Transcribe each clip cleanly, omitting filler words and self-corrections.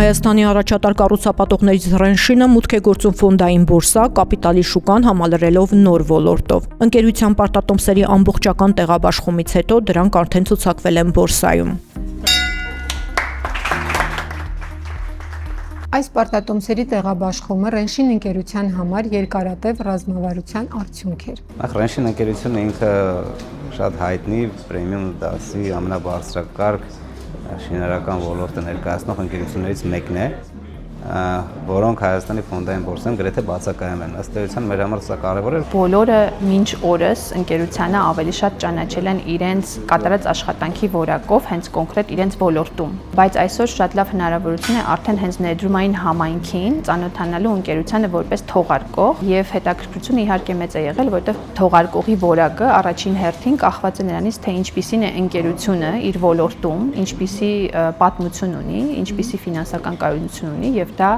Հայաստանի առաջատար կառուցապատողներից Ռենշինը մուտք է գործում ֆոնդային բորսա, կապիտալի շուկան համալրելով նոր ոլորտով։ Ընկերության պարտատոմսերի ամբողջական տեղաբաշխումից հետո դրանք արդեն ցուցակվել են բորսայում։ Այս պարտատոմսերի տեղաբաշխումը Ռենշին ընկերության համար երկարատև ռազմավարության արդյունք էր։ Նախ Ռենշին ընկերությունը ինքը շատ հայտնի պրեմիում դասի ամենաբարձրակարգ շինարարական ոլորտը ներկայացնող ընկերություններից մեկն է, որոնք Հայաստանի ֆոնդային բորսայում գրեթե բացակայում են։ Ըստ էության մեր համար սա կարևոր է։ Բոլորը մինչ օրս ընկերությանը ավելի շատ ճանաչել են իրենց կատարած աշխատանքի որակով, հենց կոնկրետ իրենց ոլորտում։ Բայց այսօր շատ լավ հնարավորություն է արդեն հենց ներդրումային համայնքին ծանոթանալու ընկերությանը որպես թողարկող, եւ հետաքրքրությունը իհարկե մեծ է եղել, որովհետեւ թողարկողի որակը առաջին հերթին կախված է նրանից, թե ինչպիսին է ընկերությունը իր ոլորտում, ինչպիսի պատմություն ունի, ինչպիսի ֆինանսական կայունություն ունի, եւ դա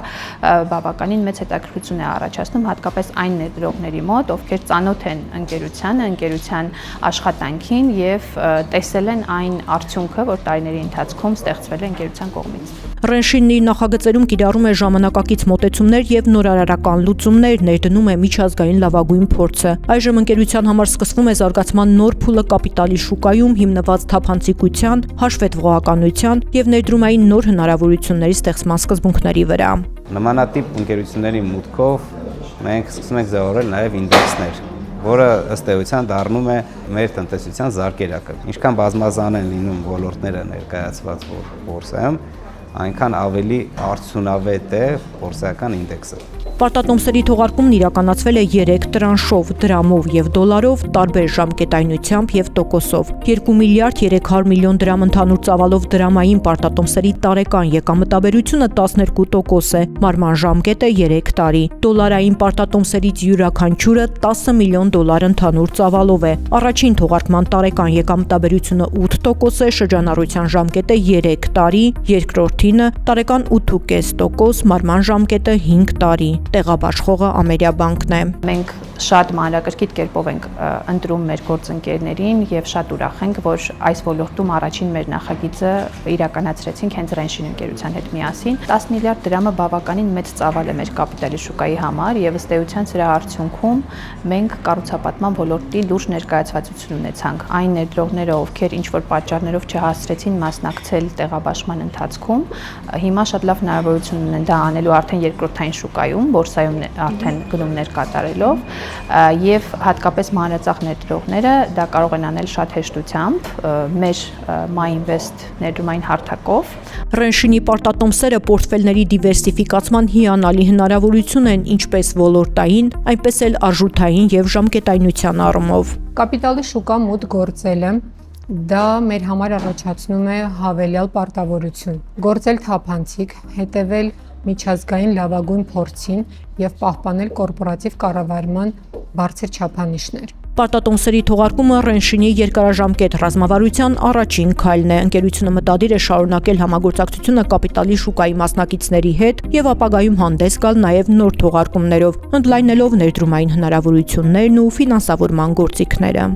բավականին մեծ հետաքրքրություն է առաջացնում հատկապես այն ներդրողների մոտ, ովքեր ծանոթ են ընկերությանը, ընկերության աշխատանքին եւ տեսել են այն արդյունքը, որ տարիների ընթացքում ստեղծվել է ընկերության կողմից։ Ռենշինն իր նախագծերում կիրառում է ժամանակակից մոտեցումներ եւ նորարարական լուծումներ, ներդնում է միջազգային լավագույն փորձը։ Այժմ ընկերության համար սկսվում է զարգացման նոր փուլը կապիտալի շուկայում հիմնված թափանցիկության, հաշվետվողականության եւ ներդրումային նոր հնարավորությունների ստեղծման սկզբունքների վրա։ Նմանատիպ ընկերությունների մուտքով մենք սկսում ենք ձևավորել նաեւ ինդեքսներ, որը ըստ էության դառնում է մեր տնտեսության զարկերակը։ Ինչքան բազմազան են լինում ոլորտները ներկայացված բորսայում, այնքան ավելի արդյունավետ է բորսայական ինդեքսը։ Պարտատոմսերի թողարկումն իրականացվել է 3 տրանշով՝ դրամով եւ դոլարով, տարբեր ժամկետայնությամբ եւ տոկոսով։ 2 միլիարդ 300 միլիոն դրամ ընդհանուր ծավալով դրամային պարտատոմսերի տարեկան եկամտաբերությունը 12% է, մարման ժամկետը 3 տարի։ Դոլարային պարտատոմսերից յուրաքանչյուրը 10 միլիոն դոլար ընդհանուր ծավալով է։ Առաջին թողարկման տարեկան եկամտաբերությունը 8% է, շրջանառության ժամկետը 3 տարի, երկրորդինը տարեկան 8.5%, մարման ժամկետը 5 տարի։ Տեղաբաշխողը Ամերիաբանկն է։ Մենք շատ մանրակրկիտ կերպով ենք ընտրում մեր գործընկերներին եւ շատ ուրախ ենք, որ այս ոլորտում առաջին մեր նախագիծը իրականացրեցինք հենց Ռենշին ընկերության հետ միասին։ 10 միլիարդ դրամը բավականին մեծ ծավալ է մեր կապիտալի շուկայի համար եւ ըստ էության սրա արդյունքում մենք կառուցապատման ոլորտի լուրջ ներկայացվածություն ունեցանք։ Այն ներդրողները, ովքեր ինչ որ պատճառներով չհասցրեցին մասնակցել տեղաբաշխման ընթացքում, հիմա շատ լավ հնարավորություն ունեն դա անելու արդեն երկրորդային շուկայում, բորսայում արդեն գնումներ կատարելով եւ հատկապես մանրածախ ներդրողները դա կարող են անել շատ հեշտությամբ մեր MyInvest ներդրումային հարթակով։ Ռենշինի պարտատոմսերը պորտֆելների դիվերսիֆիկացման հիանալի հնարավորություն են ինչպես ոլորտային, այնպես էլ արժութային եւ ժամկետայնության առումով։ Կապիտալի շուկա մուտք գործելը դա մեր համար առաջացնում է հավելյալ պարտավորություն։ Գործել թափանցիկ, հետևել միջազգային լավագույն փորձին եւ պահպանել կորպորատիվ կառավարման բարձր չափանիշներ։ Պարտատոմսերի թողարկումը Ռենշինի երկարաժամկետ ռազմավարության առաջին քայլն է։ Ընկերությունը մտադիր է շարունակել համագործակցությունը կապիտալի շուկայի մասնակիցների հետ եւ ապագայում հանդես գալ նաեւ նոր թողարկումներով, ընդլայնելով ներդրումային հնարավորություններն ու ֆինանսավորման գործիքները։